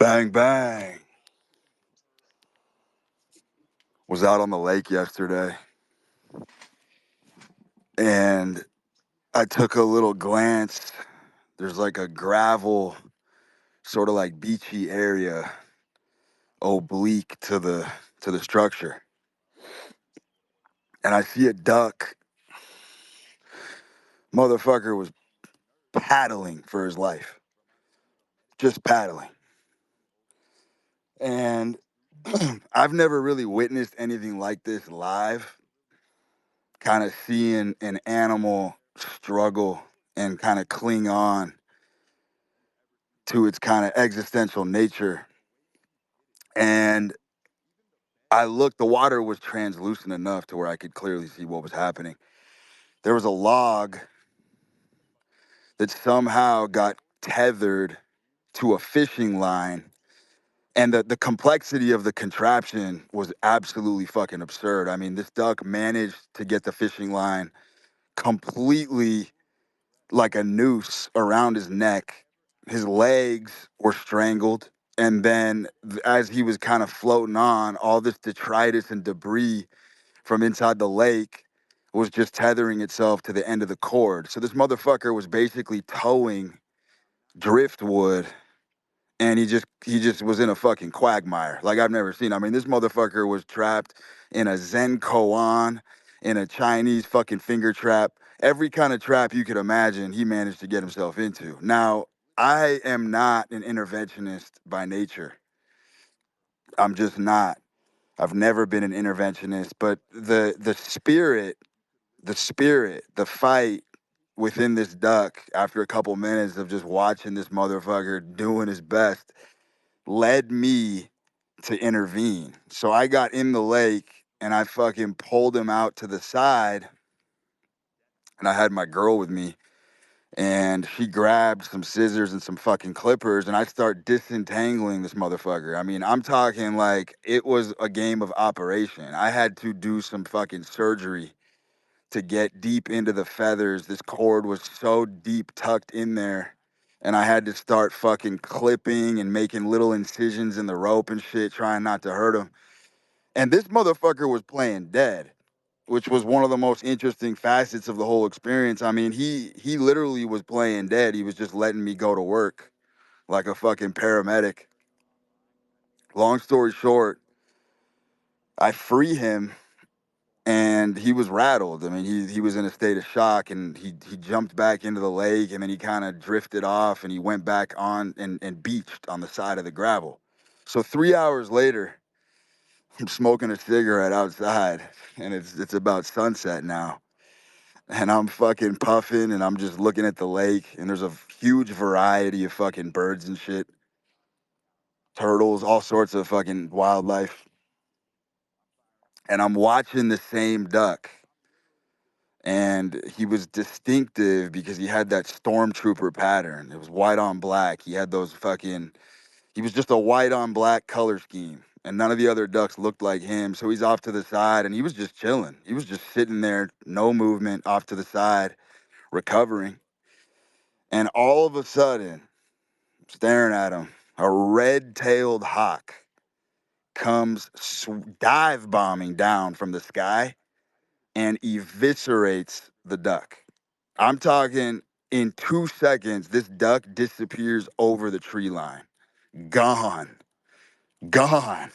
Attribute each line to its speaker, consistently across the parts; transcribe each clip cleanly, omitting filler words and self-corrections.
Speaker 1: Bang, bang. Was out on the lake yesterday and I took a little glance. There's like a gravel, sort of like beachy area oblique to the structure. And I see a duck. Motherfucker was paddling for his life. Just paddling. And I've never really witnessed anything like this live. Kind of seeing an animal struggle and kind of cling on to its kind of existential nature. And I looked, the water was translucent enough to where I could clearly see what was happening. There was a log that somehow got tethered to a fishing line. And the complexity of the contraption was absolutely fucking absurd. I mean, this duck managed to get the fishing line completely like a noose around his neck. His legs were strangled. And then as he was kind of floating on, all this detritus and debris from inside the lake was just tethering itself to the end of the cord. So this motherfucker was basically towing driftwood, and he just was in a fucking quagmire like I've never seen. I mean, this motherfucker was trapped in a Zen koan, in a Chinese fucking finger trap. Every kind of trap you could imagine, he managed to get himself into. Now, I am not an interventionist by nature. I'm just not. I've never been an interventionist, but the fight within this duck after a couple minutes of just watching this motherfucker doing his best led me to intervene. So I got in the lake and I fucking pulled him out to the side, and I had my girl with me, and she grabbed some scissors and some fucking clippers, and I start disentangling this motherfucker. I mean, I'm talking like it was a game of Operation. I had to do some fucking surgery to get deep into the feathers. This cord was so deep tucked in there. And I had to start fucking clipping and making little incisions in the rope and shit, trying not to hurt him. And this motherfucker was playing dead, which was one of the most interesting facets of the whole experience. I mean, he literally was playing dead. He was just letting me go to work like a fucking paramedic. Long story short, I free him, and he was rattled. I mean, he was in a state of shock, and he jumped back into the lake, and then he kind of drifted off, and he went back on and beached on the side of the gravel. So 3 hours later, I'm smoking a cigarette outside, and it's about sunset now, and I'm fucking puffing, and I'm just looking at the lake, and there's a huge variety of fucking birds and shit, turtles, all sorts of fucking wildlife, and I'm watching the same duck. And he was distinctive because he had that stormtrooper pattern. It was white on black. He had those fucking, he was just a white on black color scheme. And none of the other ducks looked like him. So he's off to the side, and he was just chilling. He was just sitting there, no movement, off to the side, recovering. And all of a sudden, staring at him, a red-tailed hawk comes dive bombing down from the sky and eviscerates the duck. I'm talking, in 2 seconds, this duck disappears over the tree line. Gone. Gone.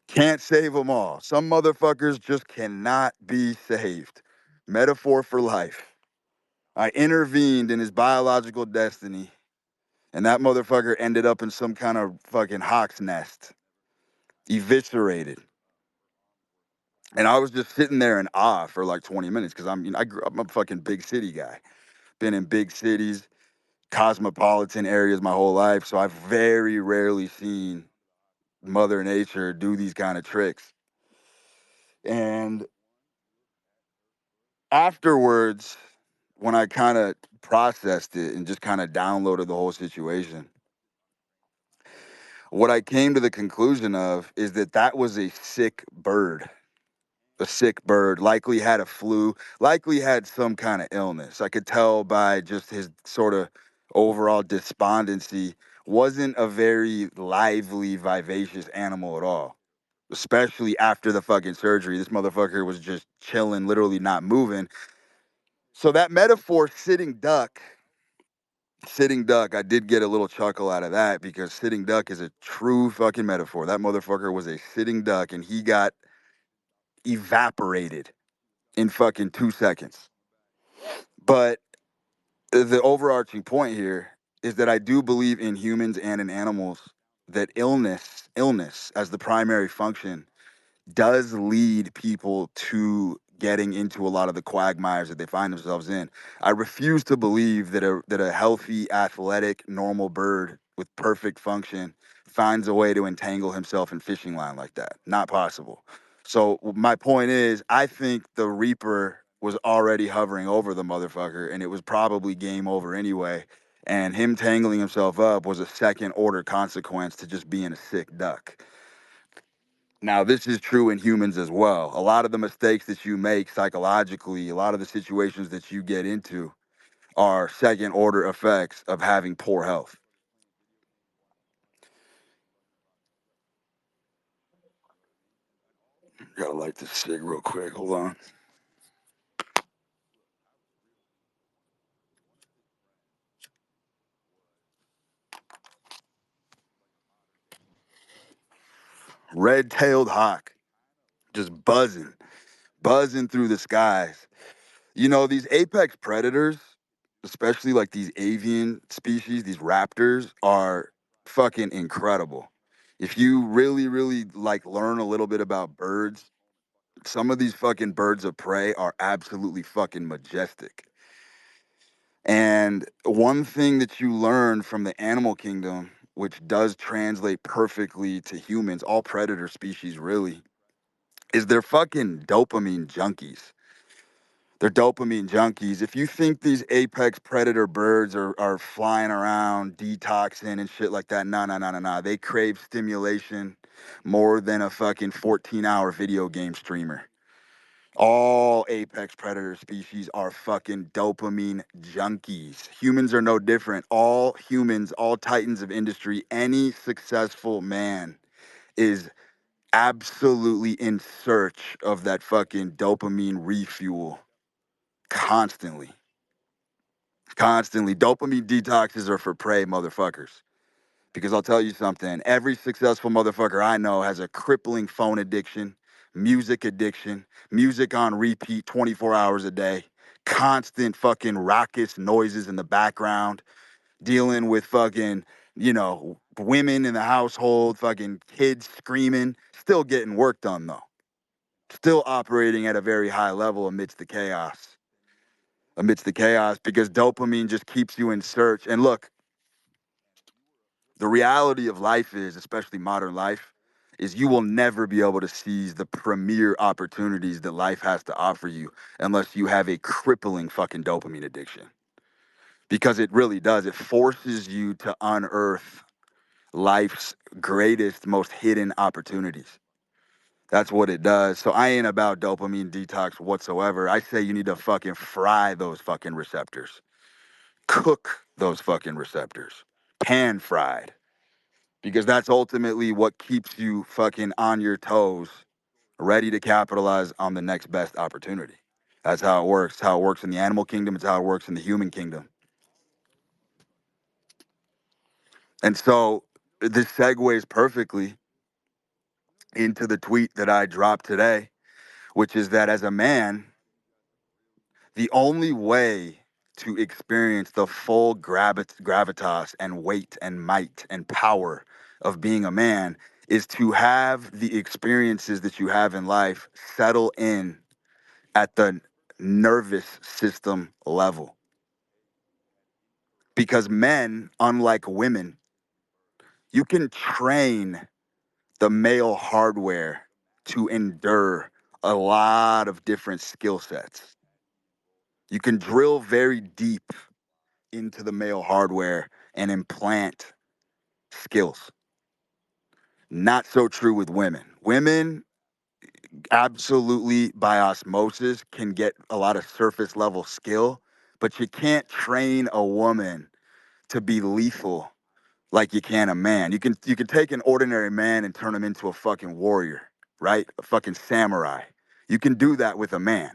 Speaker 1: Can't save them all. Some motherfuckers just cannot be saved. Metaphor for life. I intervened in his biological destiny, and that motherfucker ended up in some kind of fucking hawk's nest. Eviscerated. And I was just sitting there in awe for like 20 minutes because I'm a fucking big city guy. Been in big cities, cosmopolitan areas my whole life, so I've very rarely seen Mother Nature do these kind of tricks. And afterwards, when I kind of processed it and just kind of downloaded the whole situation, what I came to the conclusion of is that that was a sick bird. A sick bird, likely had a flu, likely had some kind of illness. I could tell by just his sort of overall despondency wasn't a very lively, vivacious animal at all. Especially after the fucking surgery. This motherfucker was just chilling, literally not moving. So that metaphor, sitting duck, I did get a little chuckle out of that because sitting duck is a true fucking metaphor. That motherfucker was a sitting duck and he got evaporated in fucking 2 seconds. But the overarching point here is that I do believe in humans and in animals that illness as the primary function does lead people to getting into a lot of the quagmires that they find themselves in. I refuse to believe that a healthy, athletic, normal bird with perfect function finds a way to entangle himself in fishing line like that. Not possible. So my point is, I think the Reaper was already hovering over the motherfucker, and it was probably game over anyway. And him tangling himself up was a second order consequence to just being a sick duck. Now, this is true in humans as well. A lot of the mistakes that you make psychologically, a lot of the situations that you get into are second order effects of having poor health. Gotta light this cig real quick. Hold on. Red-tailed hawk, just buzzing through the skies. You know, these apex predators, especially like these avian species, these raptors, are fucking incredible. If you really like learn a little bit about birds, some of these fucking birds of prey are absolutely fucking majestic. And one thing that you learn from the animal kingdom, which does translate perfectly to humans, all predator species really, is they're fucking dopamine junkies. They're dopamine junkies. If you think these apex predator birds are flying around detoxing and shit like that, no. They crave stimulation more than a fucking 14-hour video game streamer. All apex predator species are fucking dopamine junkies. Humans are no different. All humans, all titans of industry, any successful man is absolutely in search of that fucking dopamine refuel constantly. Constantly. Dopamine detoxes are for prey motherfuckers. Because I'll tell you something, every successful motherfucker I know has a crippling phone addiction, music on repeat 24 hours a day, constant fucking raucous noises in the background, dealing with fucking, women in the household, fucking kids screaming, still getting work done though. Still operating at a very high level amidst the chaos because dopamine just keeps you in search. And look, the reality of life is, especially modern life, is you will never be able to seize the premier opportunities that life has to offer you unless you have a crippling fucking dopamine addiction. Because it really does. It forces you to unearth life's greatest, most hidden opportunities. That's what it does. So I ain't about dopamine detox whatsoever. I say you need to fucking fry those fucking receptors. Cook those fucking receptors. Pan fried. Because that's ultimately what keeps you fucking on your toes, ready to capitalize on the next best opportunity. That's how it works. It's how it works in the animal kingdom. It's how it works in the human kingdom. And so this segues perfectly into the tweet that I dropped today, which is that as a man, the only way to experience the full gravitas and weight and might and power of being a man is to have the experiences that you have in life settle in at the nervous system level. Because men, unlike women, you can train the male hardware to endure a lot of different skill sets. You can drill very deep into the male hardware and implant skills. Not so true with women. Women, absolutely by osmosis, can get a lot of surface level skill, but you can't train a woman to be lethal like you can a man. You can take an ordinary man and turn him into a fucking warrior, right? A fucking samurai. You can do that with a man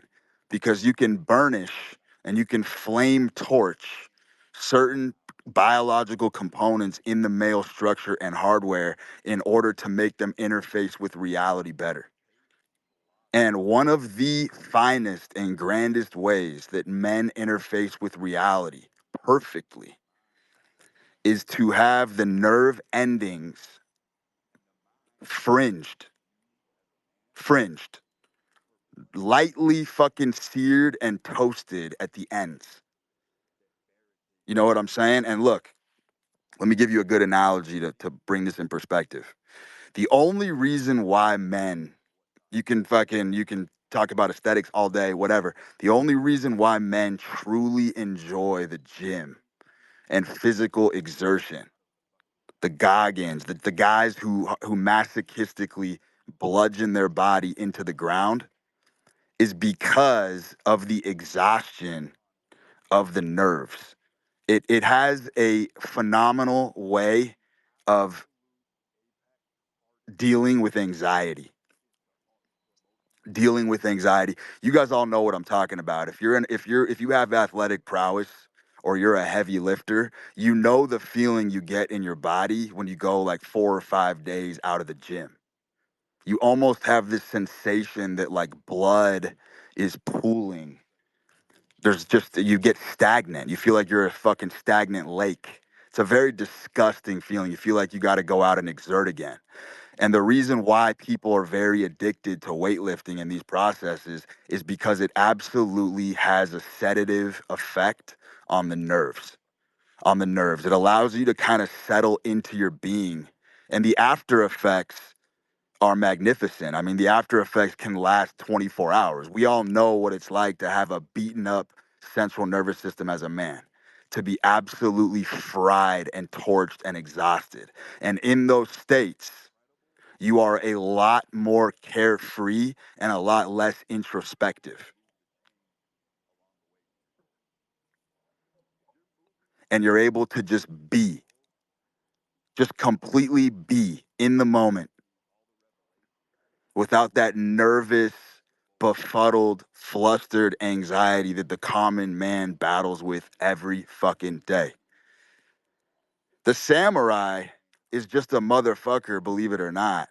Speaker 1: because you can burnish and you can flame torch certain biological components in the male structure and hardware in order to make them interface with reality better. And one of the finest and grandest ways that men interface with reality perfectly is to have the nerve endings fringed, fringed, lightly fucking seared and toasted at the ends. You know what I'm saying? And look, let me give you a good analogy to bring this in perspective. The only reason why men, you can talk about aesthetics all day, whatever. The only reason why men truly enjoy the gym and physical exertion, the Goggins, the guys who masochistically bludgeon their body into the ground, is because of the exhaustion of the nerves. It has a phenomenal way of dealing with anxiety. Dealing with anxiety. You guys all know what I'm talking about. If you have athletic prowess or you're a heavy lifter, you know the feeling you get in your body when you go like 4 or 5 days out of the gym. You almost have this sensation that like blood is pooling. There's just, you get stagnant. You feel like you're a fucking stagnant lake. It's a very disgusting feeling. You feel like you got to go out and exert again. And the reason why people are very addicted to weightlifting and these processes is because it absolutely has a sedative effect on the nerves. On the nerves. It allows you to kind of settle into your being. And the after effects are magnificent. I mean, the after effects can last 24 hours. We all know what it's like to have a beaten up central nervous system as a man, to be absolutely fried and torched and exhausted. And in those states, you are a lot more carefree and a lot less introspective. And you're able to just completely be in the moment without that nervous, befuddled, flustered anxiety that the common man battles with every fucking day. The samurai is just a motherfucker, believe it or not.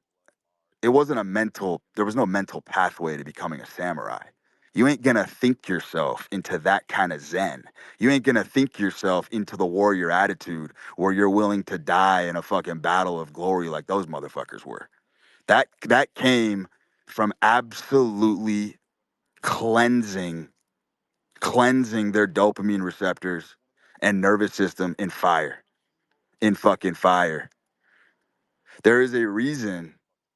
Speaker 1: There was no mental pathway to becoming a samurai. You ain't gonna think yourself into that kind of zen. You ain't gonna think yourself into the warrior attitude where you're willing to die in a fucking battle of glory like those motherfuckers were. That came from absolutely cleansing cleansing their dopamine receptors and nervous system in fire, in fucking fire. There is a reason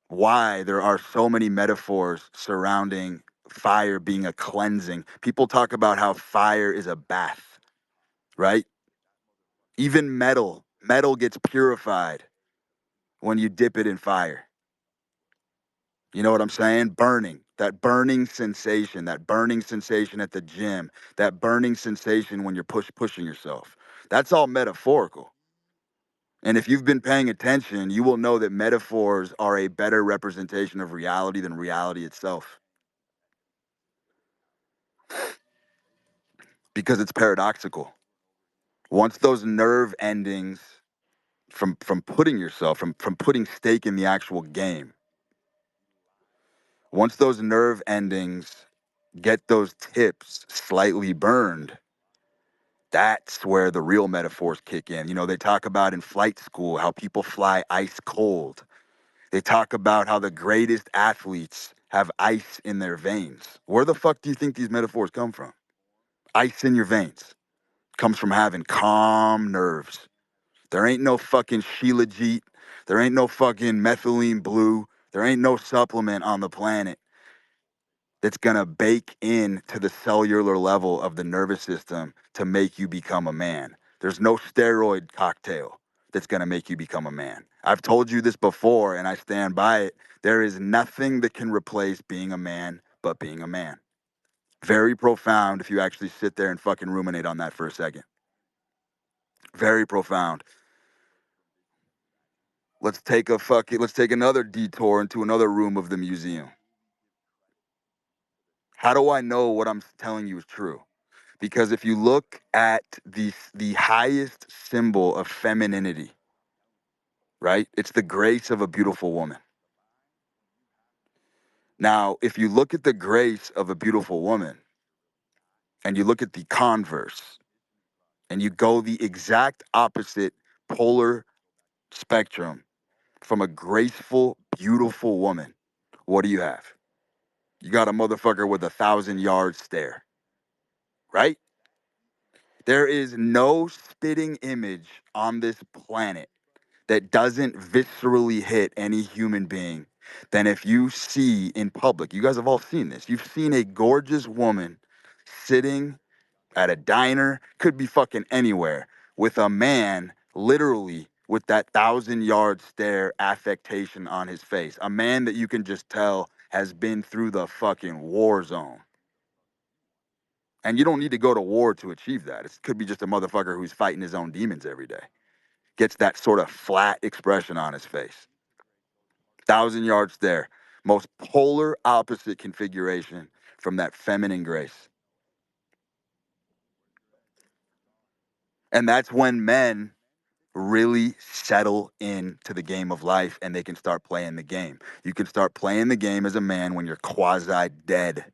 Speaker 1: why there are so many metaphors surrounding fire being a cleansing. People talk about how fire is a bath, right? Even metal gets purified when you dip it in fire. You know what I'm saying? That burning sensation at the gym, that burning sensation when you're pushing yourself. That's all metaphorical. And if you've been paying attention, you will know that metaphors are a better representation of reality than reality itself because it's paradoxical. Once those nerve endings from putting yourself from putting stake in the actual game, once those nerve endings get those tips slightly burned, that's where the real metaphors kick in. You know, they talk about in flight school how people fly ice cold. They talk about how the greatest athletes have ice in their veins. Where the fuck do you think these metaphors come from? Ice in your veins comes from having calm nerves. There ain't no fucking Shilajit. There ain't no fucking methylene blue. There ain't no supplement on the planet that's gonna bake in to the cellular level of the nervous system to make you become a man. There's no steroid cocktail that's gonna make you become a man. I've told you this before and I stand by it. There is nothing that can replace being a man but being a man. Very profound if you actually sit there and fucking ruminate on that for a second. Very profound. Let's take another detour into another room of the museum. How do I know what I'm telling you is true? Because if you look at the highest symbol of femininity, right? It's the grace of a beautiful woman. Now, if you look at the grace of a beautiful woman and you look at the converse and you go the exact opposite polar spectrum from a graceful, beautiful woman, what do you have? You got a motherfucker with 1,000-yard stare, right? There is no spitting image on this planet that doesn't viscerally hit any human being than if you see in public. You guys have all seen this. You've seen a gorgeous woman sitting at a diner, could be fucking anywhere, with a man literally with that 1,000-yard stare affectation on his face. A man that you can just tell has been through the fucking war zone. And you don't need to go to war to achieve that. It could be just a motherfucker who's fighting his own demons every day. Gets that sort of flat expression on his face. 1,000-yard stare. Most polar opposite configuration from that feminine grace. And that's when men really settle into the game of life and they can start playing the game. You can start playing the game as a man when you're quasi dead.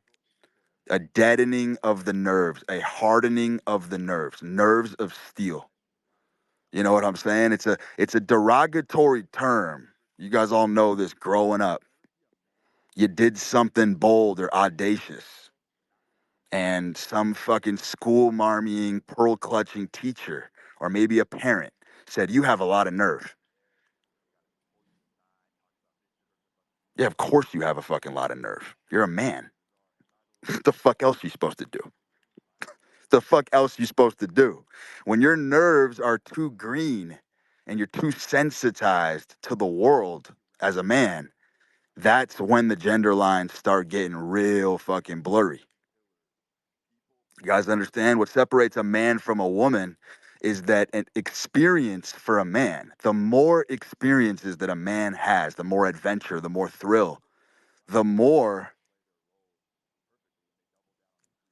Speaker 1: A deadening of the nerves, a hardening of the nerves of steel. You know what I'm saying? It's a derogatory term. You guys all know this growing up. You did something bold or audacious, and some fucking school marmying, pearl clutching teacher, or maybe a parent said, "You have a lot of nerve." Yeah, of course you have a fucking lot of nerve. You're a man. What the fuck else you supposed to do? The fuck else you supposed to do? When your nerves are too green and you're too sensitized to the world as a man, that's when the gender lines start getting real fucking blurry. You guys understand what separates a man from a woman is that an experience for a man, the more experiences that a man has, the more adventure, the more thrill, the more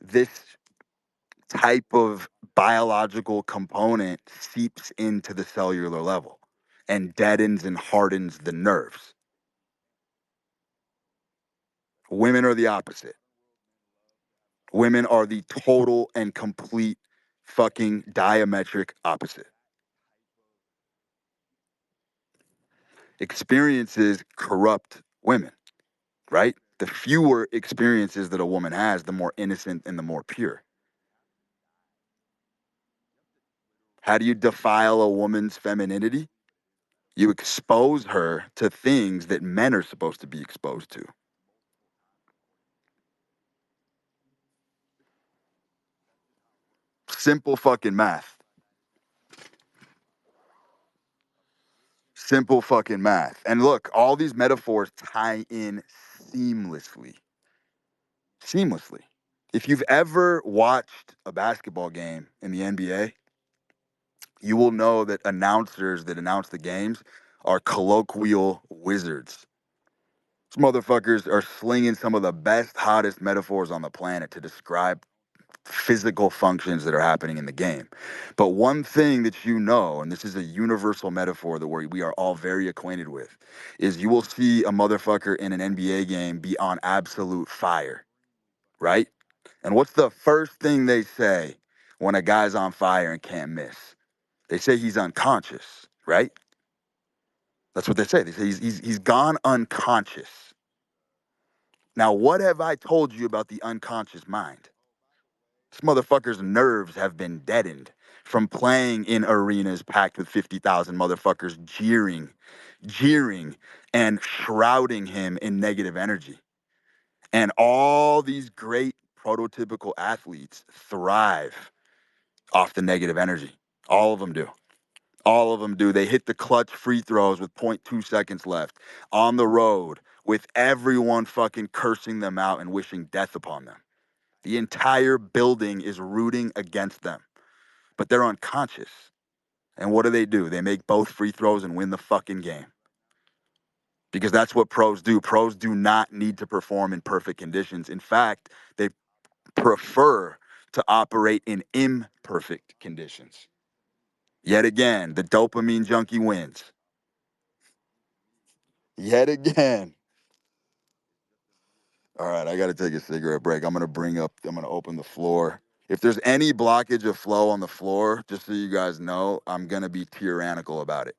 Speaker 1: this type of biological component seeps into the cellular level and deadens and hardens the nerves. Women are the opposite. Women are the total and complete fucking diametric opposite. Experiences corrupt women, right? The fewer experiences that a woman has, the more innocent and the more pure. How do you defile a woman's femininity? You expose her to things that men are supposed to be exposed to. Simple fucking math. Simple fucking math. And look, all these metaphors tie in seamlessly. Seamlessly. If you've ever watched a basketball game in the NBA, you will know that announcers that announce the games are colloquial wizards. These motherfuckers are slinging some of the best, hottest metaphors on the planet to describe physical functions that are happening in the game. But one thing that you know, and this is a universal metaphor that we are all very acquainted with, is you will see a motherfucker in an NBA game be on absolute fire, right? And what's the first thing they say when a guy's on fire and can't miss? They say he's unconscious, right? That's what they say. They say he's gone unconscious. Now, what have I told you about the unconscious mind? This motherfucker's nerves have been deadened from playing in arenas packed with 50,000 motherfuckers jeering, and shrouding him in negative energy. And all these great prototypical athletes thrive off the negative energy. All of them do. All of them do. They hit the clutch free throws with 0.2 seconds left on the road with everyone fucking cursing them out and wishing death upon them. The entire building is rooting against them, but they're unconscious. And what do? They make both free throws and win the fucking game. because that's what pros do. Pros do not need to perform in perfect conditions. In fact, they prefer to operate in imperfect conditions. Yet again, the dopamine junkie wins. Yet again. All right, I got to take a cigarette break. I'm going to open the floor. If there's any blockage of flow on the floor, just so you guys know, I'm going to be tyrannical about it.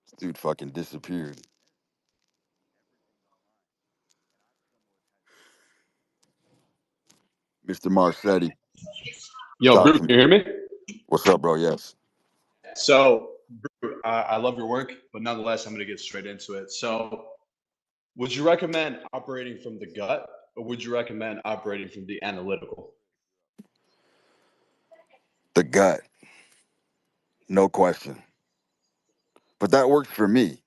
Speaker 1: This dude fucking disappeared. Mr. Marcetti,
Speaker 2: Yo,
Speaker 1: talk
Speaker 2: Brew,
Speaker 1: to
Speaker 2: can
Speaker 1: me.
Speaker 2: you hear me?
Speaker 1: What's up, bro? Yes.
Speaker 2: So, Brew, I love your work, but nonetheless, I'm going to get straight into it. So, would you recommend operating from the gut, or would you recommend operating from the analytical?
Speaker 1: The gut, no question. But that works for me.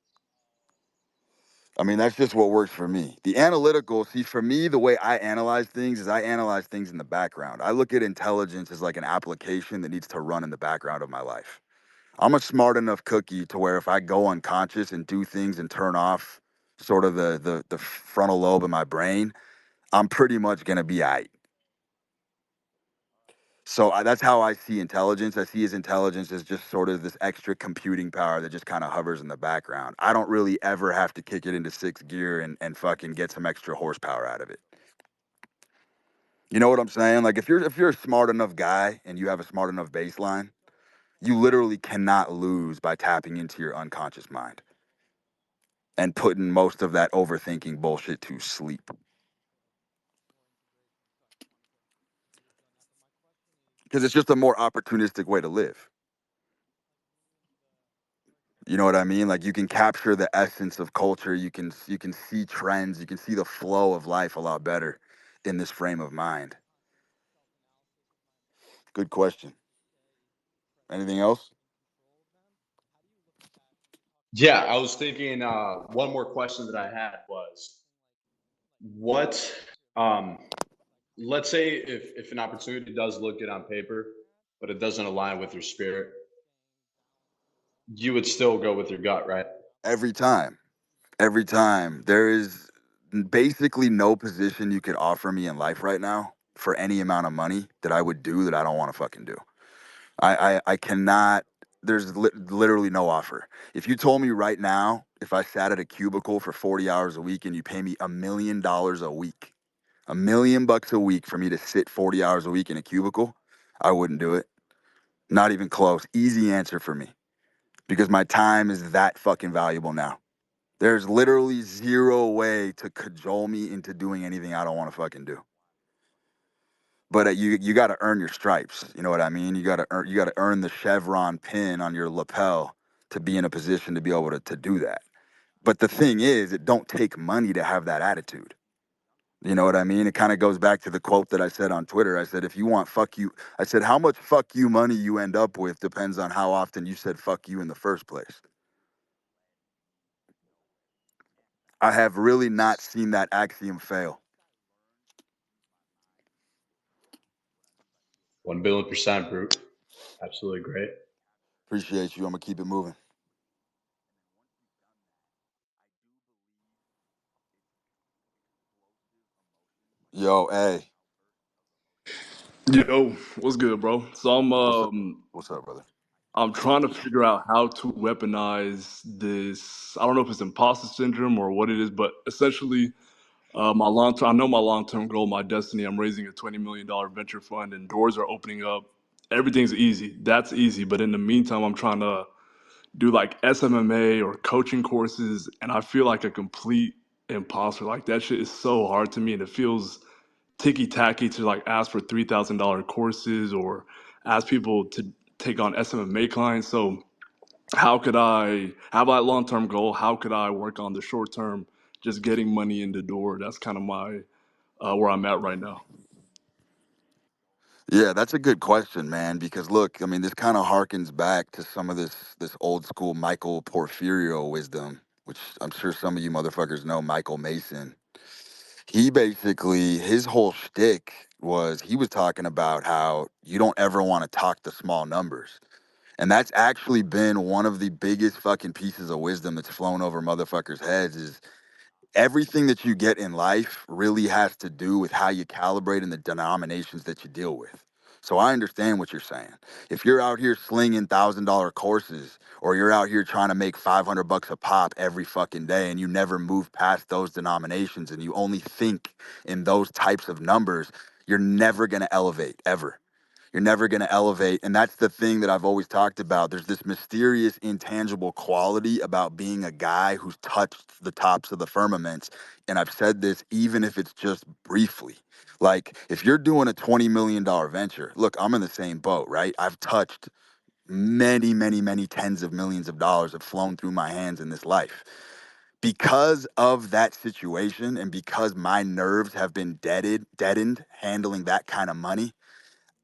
Speaker 1: I mean, that's just what works for me. The analytical, see, for me, the way I analyze things is I analyze things in the background. I look at intelligence as like an application that needs to run in the background of my life. I'm a smart enough cookie to where if I go unconscious and do things and turn off sort of the frontal lobe of my brain, I'm pretty much gonna be aight. So that's how I see intelligence. I see his intelligence as just sort of this extra computing power that just kind of hovers in the background. I don't really ever have to kick it into sixth gear and fucking get some extra horsepower out of it. You know what I'm saying? Like if you're a smart enough guy and you have a smart enough baseline, you literally cannot lose by tapping into your unconscious mind and putting most of that overthinking bullshit to sleep. Because it's just a more opportunistic way to live. You know what I mean? Like you can capture the essence of culture. You can see trends. You can see the flow of life a lot better in this frame of mind. Good question. Anything else?
Speaker 2: Yeah, I was thinking one more question that I had was what, um, let's say if an opportunity does look good on paper, but it doesn't align with your spirit, you would still go with your gut, right?
Speaker 1: Every time. Every time. There is basically no position you could offer me in life right now for any amount of money that I would do that I don't want to fucking do. I cannot. There's literally no offer. If you told me right now, if I sat at a cubicle for 40 hours a week and you pay me $1 million a week, $1 million a week for me to sit 40 hours a week in a cubicle, I wouldn't do it. Not even close. Easy answer for me because my time is that fucking valuable now. There's literally zero way to cajole me into doing anything I don't want to fucking do. But you got to earn your stripes. You know what I mean? You got to earn the chevron pin on your lapel to be in a position to be able to do that. But the thing is, it don't take money to have that attitude. You know what I mean? It kind of goes back to the quote that I said on Twitter. I said, if you want fuck you, I said, how much fuck you money you end up with depends on how often you said fuck you in the first place. I have really not seen that axiom fail.
Speaker 2: 1 billion%, Brute. Absolutely great.
Speaker 1: Appreciate you. I'm gonna keep it moving. Yo, hey,
Speaker 3: Yo, what's good, bro? So
Speaker 1: what's up? What's up, brother?
Speaker 3: I'm trying to figure out how to weaponize this. I don't know if it's imposter syndrome or what it is, but essentially, my long term. I know my long term goal, my destiny. I'm raising a $20 million venture fund, and doors are opening up. Everything's easy. That's easy. But in the meantime, I'm trying to do like SMMA or coaching courses, and I feel like a complete imposter. Like that shit is so hard to me, and it feels ticky tacky to like ask for $3,000 courses or ask people to take on SMMA clients. So how could I have that long term goal? How could I work on the short term, just getting money in the door? That's kind of my where I'm at right now.
Speaker 1: Yeah, that's a good question, man. Because look, I mean, this kind of harkens back to some of this old school Michael Porfirio wisdom, which I'm sure some of you motherfuckers know. Michael Mason. He basically his whole shtick was he was talking about how you don't ever want to talk to small numbers. And that's actually been one of the biggest fucking pieces of wisdom that's flown over motherfuckers' heads is everything that you get in life really has to do with how you calibrate and the denominations that you deal with. So I understand what you're saying. If you're out here slinging $1,000 courses, or you're out here trying to make 500 bucks a pop every fucking day, and you never move past those denominations, and you only think in those types of numbers, you're never gonna elevate ever. You're never going to elevate. And that's the thing that I've always talked about. There's this mysterious, intangible quality about being a guy who's touched the tops of the firmaments. And I've said this even if it's just briefly. Like, if you're doing a $20 million venture, look, I'm in the same boat, right? I've touched many, many, many tens of millions of dollars have flown through my hands in this life. Because of that situation and because my nerves have been deadened handling that kind of money,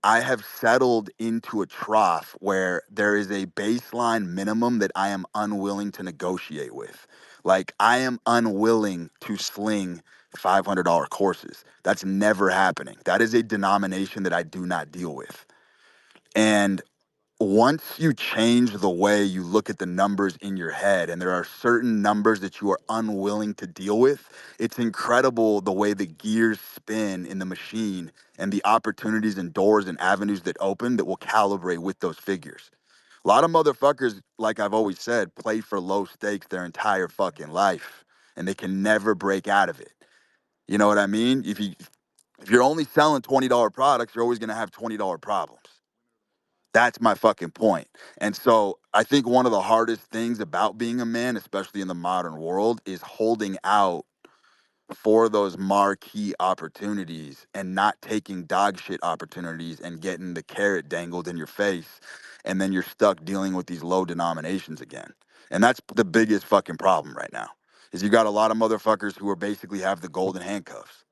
Speaker 1: I have settled into a trough where there is a baseline minimum that I am unwilling to negotiate with. Like, I am unwilling to sling $500 courses. That's never happening. That is a denomination that I do not deal with. And once you change the way you look at the numbers in your head, and there are certain numbers that you are unwilling to deal with, it's incredible the way the gears spin in the machine and the opportunities and doors and avenues that open that will calibrate with those figures. A lot of motherfuckers, like I've always said, play for low stakes their entire fucking life, and they can never break out of it. You know what I mean? If you're only selling $20 products, you're always gonna have $20 problems. That's my fucking point. And so I think one of the hardest things about being a man, especially in the modern world, is holding out for those marquee opportunities and not taking dog shit opportunities and getting the carrot dangled in your face. And then you're stuck dealing with these low denominations again. And that's the biggest fucking problem right now. Is you got a lot of motherfuckers who are basically have the golden handcuffs.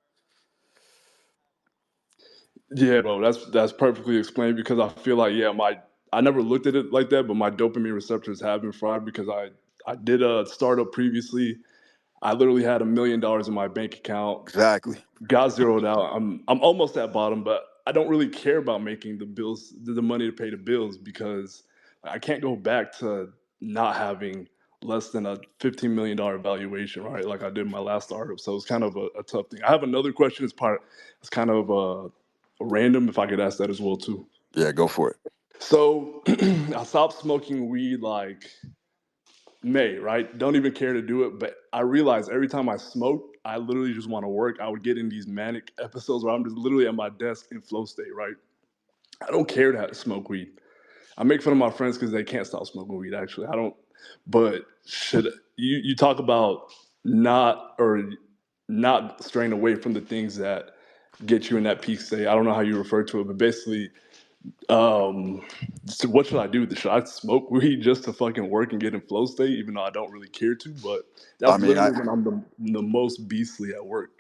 Speaker 3: Yeah, bro, that's perfectly explained because I feel like yeah, my I never looked at it like that, but my dopamine receptors have been fried because I did a startup previously. I literally had $1 million in my bank account,
Speaker 1: Exactly.
Speaker 3: got zeroed out. I'm almost at bottom, but I don't really care about making the bills, the money to pay the bills because I can't go back to not having less than a $15 million valuation, right? Like I did my last startup. So it's kind of a tough thing. I have another question. It's kind of random. If I could ask that as well too.
Speaker 1: Yeah, go for it.
Speaker 3: So I stopped smoking weed like May, right? Don't even care to do it. But I realized every time I smoke, I literally just want to work. I would get in these manic episodes where I'm just literally at my desk in flow state, right? I don't care to smoke weed. I make fun of my friends because they can't stop smoking weed. Actually, I don't. But should you talk about not straying away from the things that get you in that peak state? I don't know how you refer to it, but basically, um, so what should I do? Should I smoke weed just to fucking work and get in flow state, even though I don't really care to? But
Speaker 1: I
Speaker 3: that's
Speaker 1: mean,
Speaker 3: literally when I'm the most beastly at work.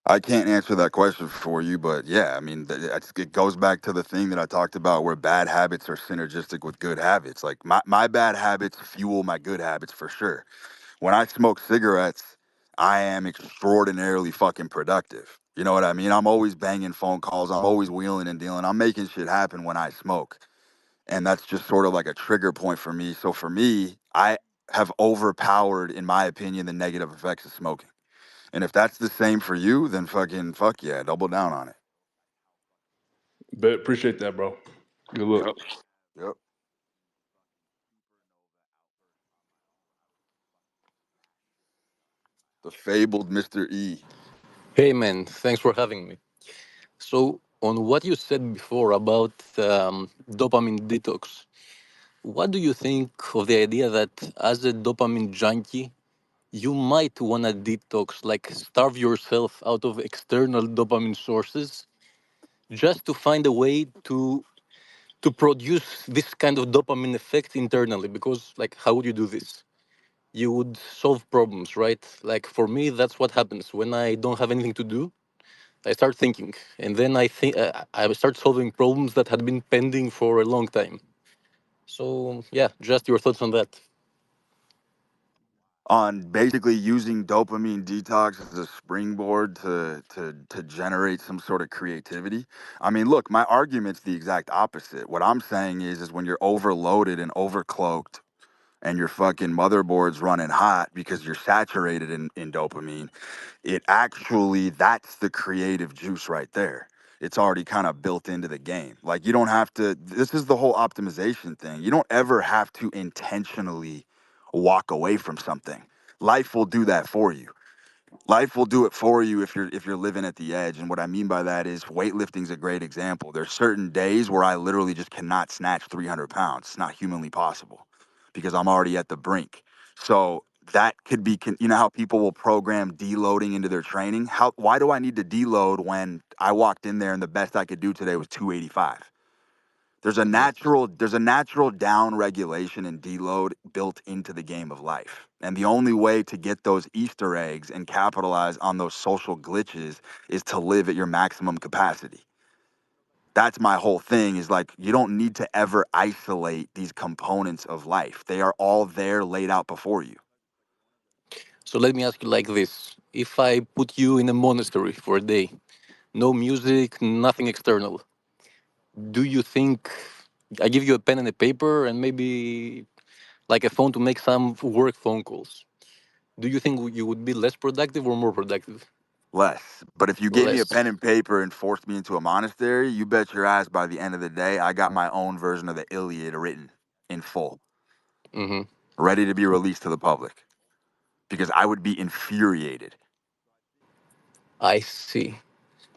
Speaker 1: I can't answer that question for you, but yeah, I mean, it goes back to the thing that I talked about where bad habits are synergistic with good habits. Like my bad habits fuel my good habits for sure. When I smoke cigarettes, I am extraordinarily fucking productive. You know what I mean? I'm always banging phone calls. I'm always wheeling and dealing. I'm making shit happen when I smoke. And that's just sort of like a trigger point for me. So for me, I have overpowered, in my opinion, the negative effects of smoking. And if that's the same for you, then fucking fuck yeah, double down on it.
Speaker 3: But appreciate that, bro. Good look.
Speaker 1: Yep. Yep. The fabled Mr. E.
Speaker 4: Hey man, thanks for having me. So, on what you said before about dopamine detox, what do you think of the idea that as a dopamine junkie, you might want to detox, like starve yourself out of external dopamine sources just to find a way to produce this kind of dopamine effect internally? Because, like, how would you do this? You would solve problems, right? Like, for me, that's what happens when I don't have anything to do. I start thinking, and then I start solving problems that had been pending for a long time. So yeah, just your thoughts on that.
Speaker 1: On basically using dopamine detox as a springboard to generate some sort of creativity. I mean, look, my argument's the exact opposite. What I'm saying is when you're overloaded and overcloaked and your fucking motherboard's running hot because you're saturated in dopamine, it actually, that's the creative juice right there. It's already kind of built into the game. Like, you don't have to, this is the whole optimization thing. You don't ever have to intentionally walk away from something. Life will do that for you. Life will do it for you if you're living at the edge. And what I mean by that is weightlifting is a great example. There's certain days where I literally just cannot snatch 300 pounds. It's not humanly possible because I'm already at the brink. So that could be, you know how people will program deloading into their training? Why do I need to deload when I walked in there and the best I could do today was 285?
Speaker 4: Hmm.
Speaker 1: There's a natural down regulation and deload built into the game of life. And the only way to get those Easter eggs and capitalize on those social glitches is to live at your maximum capacity. That's my whole thing, is like, you don't need to ever isolate these components of life. They are all there laid out before you.
Speaker 4: So let me ask you like this: if I put you in a monastery for a day, no music, nothing external, do you think I give you a pen and a paper and maybe like a phone to make some work phone calls? Do you think you would be less productive or more productive?
Speaker 1: Less. But if you gave me a
Speaker 4: Less.
Speaker 1: pen and paper and forced me into a monastery, you bet your ass by the end of the day, I got my own version of the Iliad written in full,
Speaker 4: Hmm.
Speaker 1: ready to be released to the public, because I would be infuriated.
Speaker 4: I see.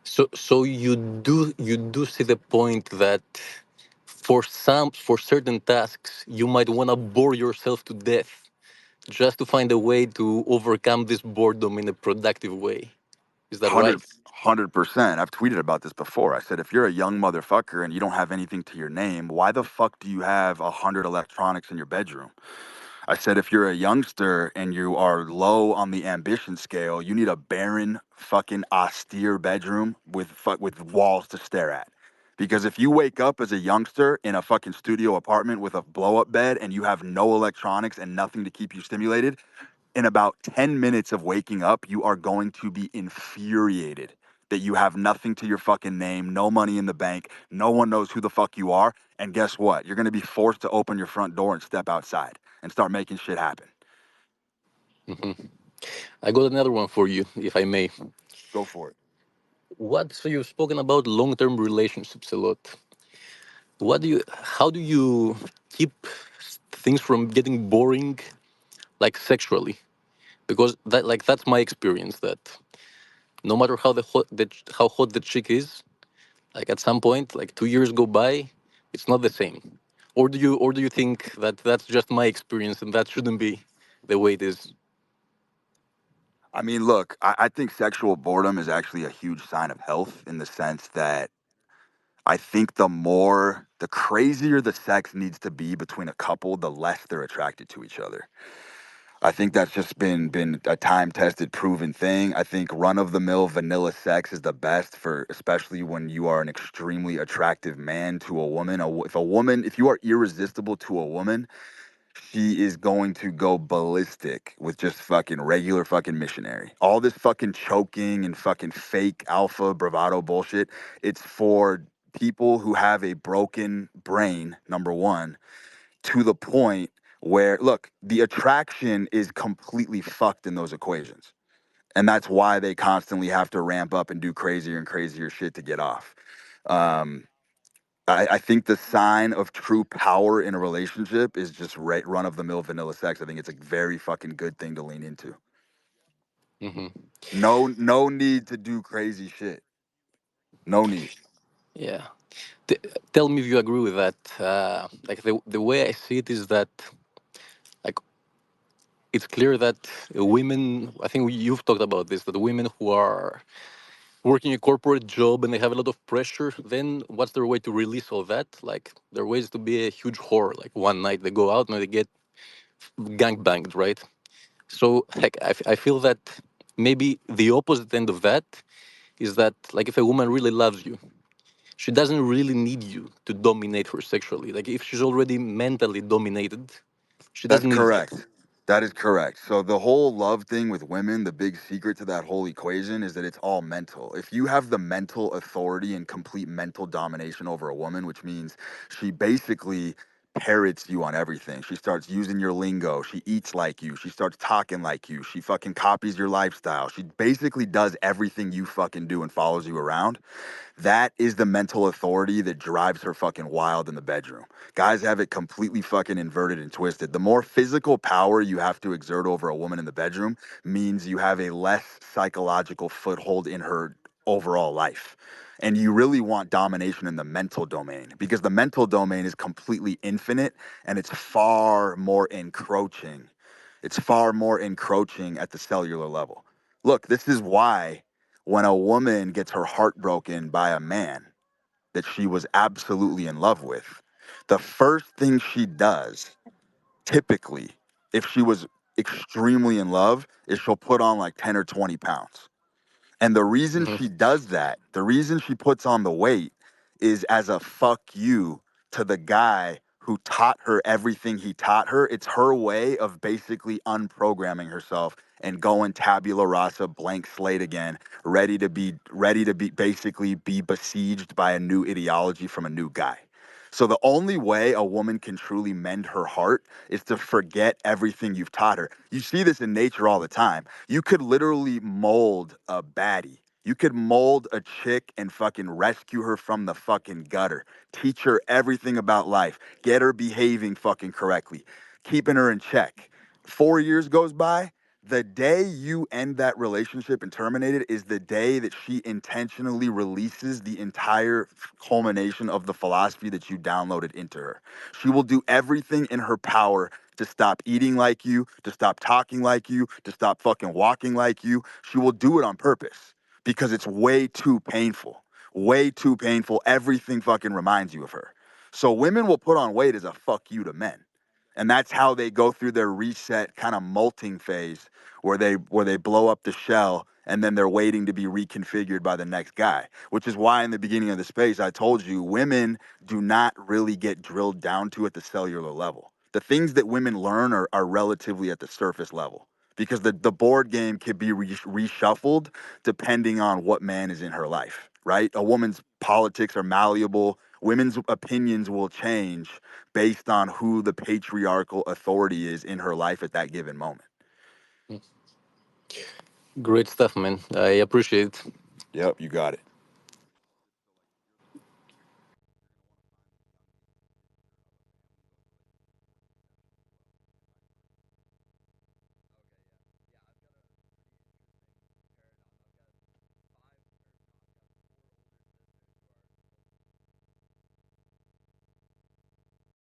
Speaker 4: So you do see the point that for certain tasks you might want to bore yourself to death just to find a way to overcome this boredom in a productive way. Is that right?
Speaker 1: 100%. I've tweeted about this before. I said, if you're a young motherfucker and you don't have anything to your name, why the fuck do you have 100 electronics in your bedroom? I said, if you're a youngster and you are low on the ambition scale, you need a barren, fucking austere bedroom with walls to stare at. Because if you wake up as a youngster in a fucking studio apartment with a blow up bed and you have no electronics and nothing to keep you stimulated, in about 10 minutes of waking up, you are going to be infuriated that you have nothing to your fucking name, no money in the bank, no one knows who the fuck you are. And guess what? You're going to be forced to open your front door and step outside and start making shit happen.
Speaker 4: Hmm. I got another one for you, if I may.
Speaker 1: Go for it.
Speaker 4: So you've spoken about long-term relationships a lot. How do you keep things from getting boring, like sexually? Because that's my experience, that no matter how hot the chick is, like at some point, like 2 years go by, it's not the same. Or do you think that that's just my experience and that shouldn't be the way it is?
Speaker 1: I mean, look, I think sexual boredom is actually a huge sign of health, in the sense that I think the crazier the sex needs to be between a couple, the less they're attracted to each other. I think that's just been a time tested, proven thing. I think run of the mill vanilla sex is the best for, especially when you are an extremely attractive man to a woman. If you are irresistible to a woman, she is going to go ballistic with just fucking regular fucking missionary. All this fucking choking and fucking fake alpha bravado bullshit. It's for people who have a broken brain, number one, to the point where, look, the attraction is completely fucked in those equations. And that's why they constantly have to ramp up and do crazier and crazier shit to get off. Um, I think the sign of true power in a relationship is just run of the mill vanilla sex. I think it's a very fucking good thing to lean into.
Speaker 4: Hmm.
Speaker 1: No need to do crazy shit. No need.
Speaker 4: Yeah. T- Tell me if you agree with that. Like the way I see it is that, like, it's clear that women. I think you've talked about this. That women who are working a corporate job and they have a lot of pressure, then what's their way to release all that? Like, their way is to be a huge whore. Like, one night they go out and they get gang banged, right? So, heck, I feel that maybe the opposite end of that is that like if a woman really loves you, she doesn't really need you to dominate her sexually. Like if she's already mentally dominated, she
Speaker 1: That's
Speaker 4: doesn't need that.
Speaker 1: correct. That is correct. So the whole love thing with women, the big secret to that whole equation is that it's all mental. If you have the mental authority and complete mental domination over a woman, which means she basically parrots you on everything. She starts using your lingo. She eats like you. She starts talking like you. She fucking copies your lifestyle. She basically does everything you fucking do and follows you around. That is the mental authority that drives her fucking wild in the bedroom. Guys have it completely fucking inverted and twisted. The more physical power you have to exert over a woman in the bedroom means you have a less psychological foothold in her overall life. And you really want domination in the mental domain because the mental domain is completely infinite and it's far more encroaching. It's far more encroaching at the cellular level. Look, this is why when a woman gets her heart broken by a man that she was absolutely in love with, the first thing she does, typically, if she was extremely in love, is she'll put on like 10 or 20 pounds. And the reason
Speaker 4: Hmm.
Speaker 1: she does that, the reason she puts on the weight is as a fuck you to the guy who taught her everything he taught her. It's her way of basically unprogramming herself and going tabula rasa, blank slate again, ready to be basically be besieged by a new ideology from a new guy. So the only way a woman can truly mend her heart is to forget everything you've taught her. You see this in nature all the time. You could literally mold a baddie. You could mold a chick and fucking rescue her from the fucking gutter. Teach her everything about life. Get her behaving fucking correctly. Keeping her in check. 4 years goes by. The day you end that relationship and terminate it is the day that she intentionally releases the entire culmination of the philosophy that you downloaded into her. She will do everything in her power to stop eating like you, to stop talking like you, to stop fucking walking like you. She will do it on purpose because it's way too painful. Way too painful. Everything fucking reminds you of her. So women will put on weight as a fuck you to men. And that's how they go through their reset kind of molting phase where they blow up the shell and then they're waiting to be reconfigured by the next guy, which is why in the beginning of the space I told you women do not really get drilled down to at the cellular level. The things that women learn are relatively at the surface level because the board game can be reshuffled depending on what man is in her life, right? A woman's politics are malleable. Women's opinions will change based on who the patriarchal authority is in her life at that given moment.
Speaker 4: Great stuff, man. I appreciate it.
Speaker 1: Yep, you got it.